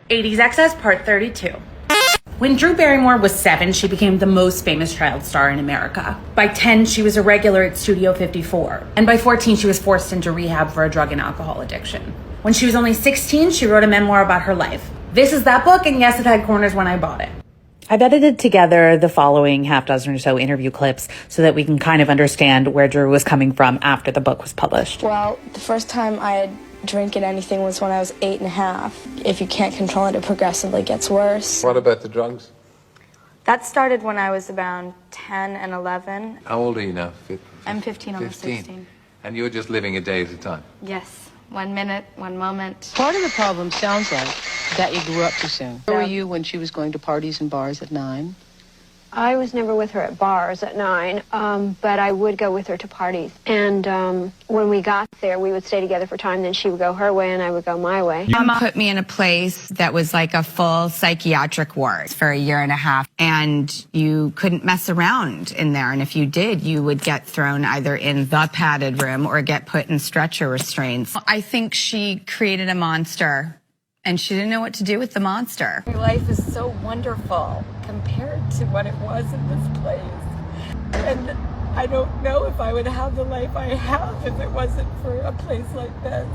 80s Excess Part 32. When Drew Barrymore was 7, she became the most famous child star in America. By 10, she was a regular at Studio 54. And by 14, she was forced into rehab for a drug and alcohol addiction. When she was only 16, she wrote a memoir about her life. This is that book, and yes, it had corners when I bought it. I've edited together the following half dozen or so interview clips so that we can kind of understand where Drew was coming from after the book was published. Well, the first time I had drinking anything was when I was 8.5. If you can't control it, it progressively gets worse. What about the drugs? That started when I was around 10 and 11. How old are you now? I'm 15, almost 16. And you're just living a day at a time? Yes. 1 minute, 1 moment. Part of the problem sounds like that you grew up too soon. Where were you when she was going to parties and bars at 9? I was never with her at bars at 9, but I would go with her to parties. And when we got there, we would stay together for time. Then she would go her way and I would go my way. Mom put me in a place that was like a full psychiatric ward for 1.5 years. And you couldn't mess around in there. And if you did, you would get thrown either in the padded room or get put in stretcher restraints. I think she created a monster. And she didn't know what to do with the monster. My life is so wonderful compared to what it was in this place. And I don't know if I would have the life I have if it wasn't for a place like this.